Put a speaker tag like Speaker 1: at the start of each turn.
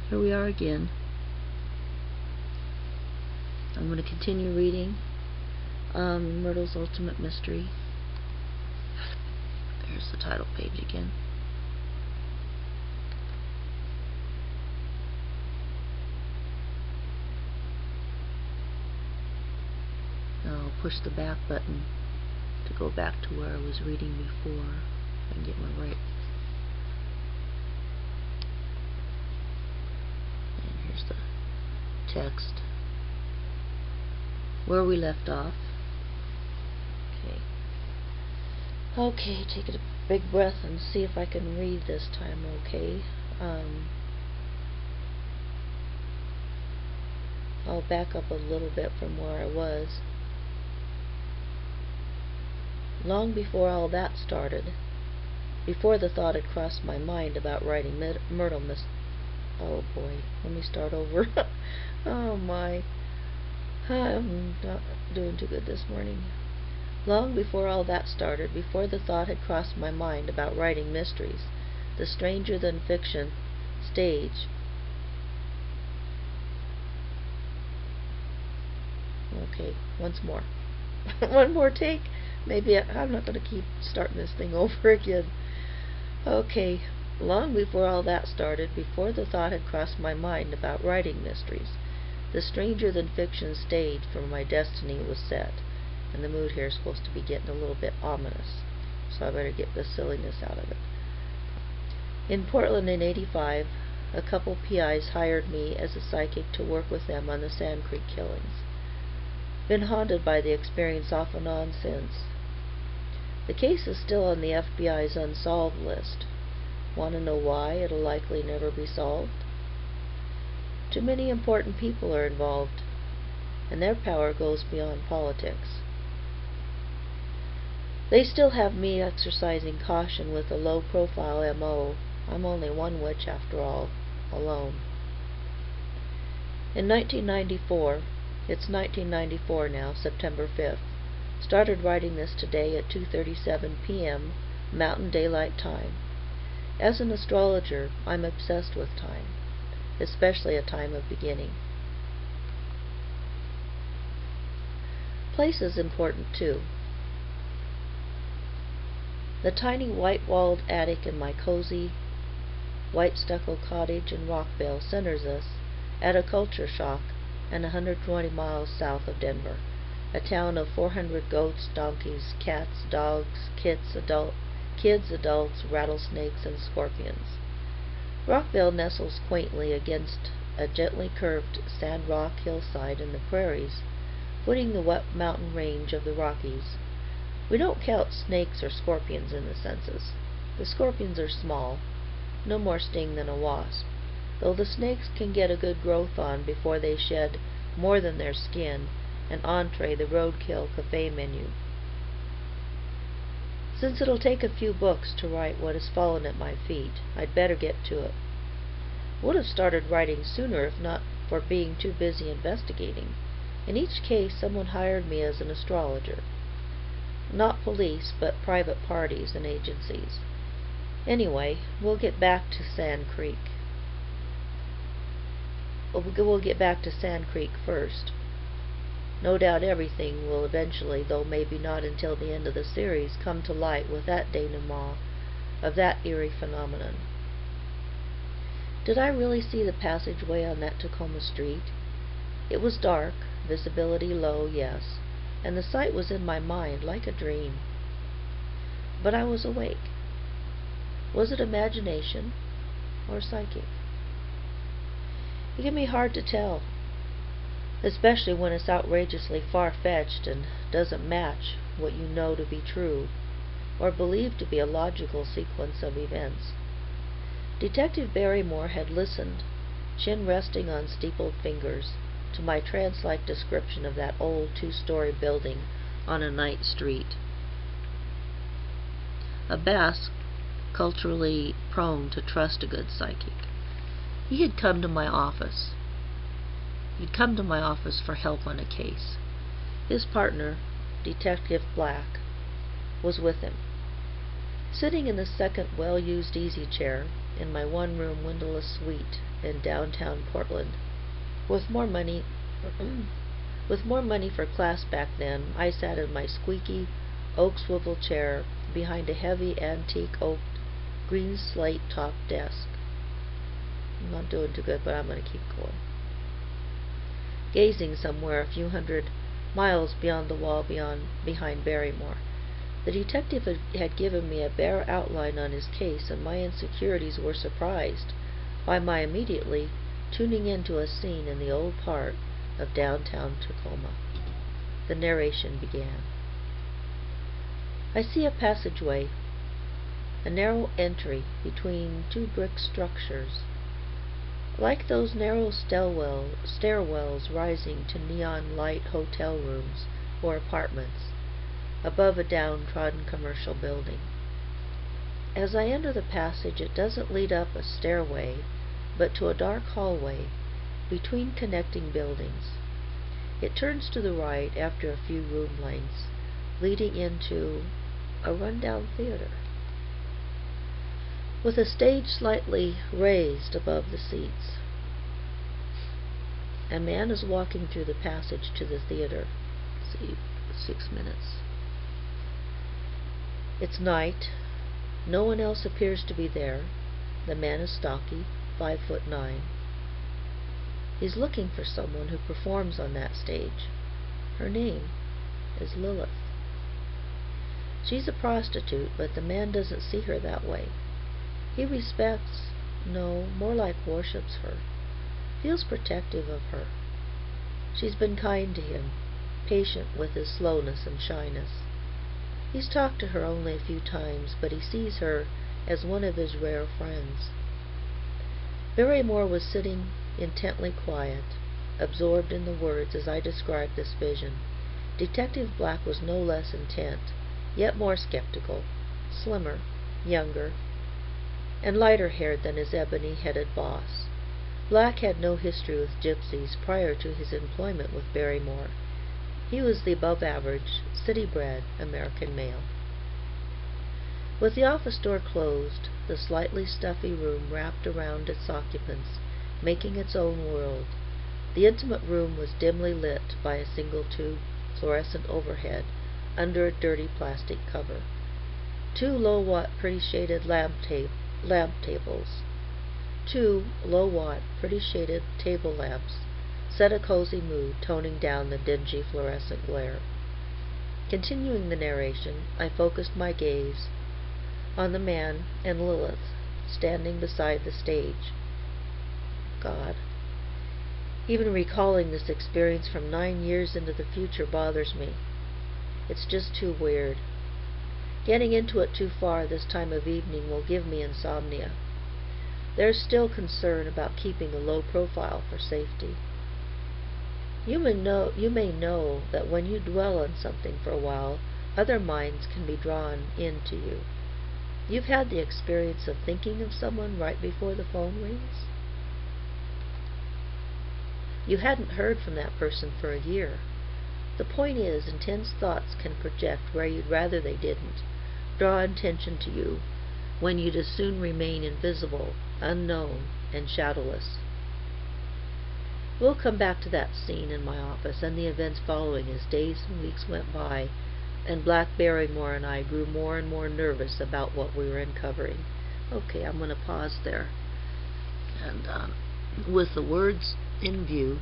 Speaker 1: Here we are again. I'm going to continue reading Myrtle's Ultimate Mystery. There's the title page again. I'll push the back button to go back to where I was reading before and get my right. And here's the text where we left off. Okay, take a big breath and see if I can read this time okay. I'll back up a little bit from where I was. Long before all that started, before the thought had crossed my mind about writing Myrtle Oh boy, let me start over. Oh my. I'm not doing too good this morning. Long before all that started, before the thought had crossed my mind about writing mysteries, the stranger-than-fiction stage. Okay, once more. One more take. Maybe I'm not going to keep starting this thing over again. Okay, long before all that started, before the thought had crossed my mind about writing mysteries, the stranger-than-fiction stage for my destiny was set. And the mood here is supposed to be getting a little bit ominous, so I better get the silliness out of it. In Portland in '85, a couple PIs hired me as a psychic to work with them on the Sand Creek killings. Been haunted by the experience off and on since. The case is still on the FBI's unsolved list. Want to know why it'll likely never be solved? Too many important people are involved, and their power goes beyond politics. They still have me exercising caution with a low-profile MO. I'm only one witch, after all, alone. In 1994, it's 1994 now, September 5th, started writing this today at 2:37 p.m. Mountain Daylight Time. As an astrologer, I'm obsessed with time, especially a time of beginning. Place is important, too. The tiny white-walled attic in my cozy, white stucco cottage in Rockville centers us at a culture shock and 120 miles south of Denver, a town of 400 goats, donkeys, cats, dogs, kids, adults, rattlesnakes, and scorpions. Rockville nestles quaintly against a gently curved sand rock hillside in the prairies, footing the wet mountain range of the Rockies. We don't count snakes or scorpions in the census. The scorpions are small, no more sting than a wasp, though the snakes can get a good growth on before they shed more than their skin and entree the roadkill cafe menu. Since it'll take a few books to write what has fallen at my feet, I'd better get to it. Would have started writing sooner if not for being too busy investigating. In each case, someone hired me as an astrologer. Not police, but private parties and agencies. Anyway, we'll get back to Sand Creek. We'll get back to Sand Creek first. No doubt everything will eventually, though maybe not until the end of the series, come to light with that denouement of that eerie phenomenon. Did I really see the passageway on that Tacoma street? It was dark, visibility low, yes, and the sight was in my mind like a dream. But I was awake. Was it imagination or psychic? It can be hard to tell, especially when it's outrageously far-fetched and doesn't match what you know to be true, or believed to be a logical sequence of events. Detective Barrymore had listened, chin resting on steepled fingers, to my trance-like description of that old two-story building on a night street. A Basque, culturally prone to trust a good psychic. He had come to my office. He'd come to my office for help on a case. His partner, Detective Black, was with him. Sitting in the second well-used easy chair in my one-room windowless suite in downtown Portland, with more money for class back then, I sat in my squeaky oak swivel chair behind a heavy antique oak green slate top desk. I'm not doing too good, but I'm going to keep going. Gazing somewhere a few hundred miles beyond the wall behind Barrymore. The detective had given me a bare outline on his case, and my insecurities were surprised by my immediately tuning into a scene in the old part of downtown Tacoma. The narration began. I see a passageway, a narrow entry between two brick structures, like those narrow stairwells rising to neon light hotel rooms or apartments above a downtrodden commercial building. As I enter the passage, it doesn't lead up a stairway, but to a dark hallway between connecting buildings. It turns to the right after a few room lengths, leading into a rundown theater, with a stage slightly raised above the seats. A man is walking through the passage to the theater. Let's see, 6 minutes. It's night. No one else appears to be there. The man is stocky, 5'9". He's looking for someone who performs on that stage. Her name is Lilith. She's a prostitute, but the man doesn't see her that way. He respects, no, more like worships her, feels protective of her. She's been kind to him, patient with his slowness and shyness. He's talked to her only a few times, but he sees her as one of his rare friends. Barrymore was sitting intently quiet, absorbed in the words as I described this vision. Detective Black was no less intent, yet more skeptical, slimmer, younger, and lighter-haired than his ebony-headed boss. Black had no history with gypsies prior to his employment with Barrymore. He was the above-average, city-bred American male. With the office door closed, the slightly stuffy room wrapped around its occupants, making its own world. The intimate room was dimly lit by a single-tube fluorescent overhead under a dirty plastic cover. 2 low-watt, pretty-shaded lamp tables. 2 low-watt, pretty-shaded table lamps set a cozy mood, toning down the dingy fluorescent glare. Continuing the narration, I focused my gaze on the man and Lilith standing beside the stage. God. Even recalling this experience from 9 years into the future bothers me. It's just too weird. Getting into it too far this time of evening will give me insomnia. There's still concern about keeping a low profile for safety. You may know that when you dwell on something for a while, other minds can be drawn into you. You've had the experience of thinking of someone right before the phone rings? You hadn't heard from that person for a year. The point is, intense thoughts can project where you'd rather they didn't, draw attention to you, when you'd as soon remain invisible, unknown, and shadowless. We'll come back to that scene in my office and the events following as days and weeks went by, and Black Barrymore and I grew more and more nervous about what we were uncovering. Okay, I'm going to pause there. And with the words in view,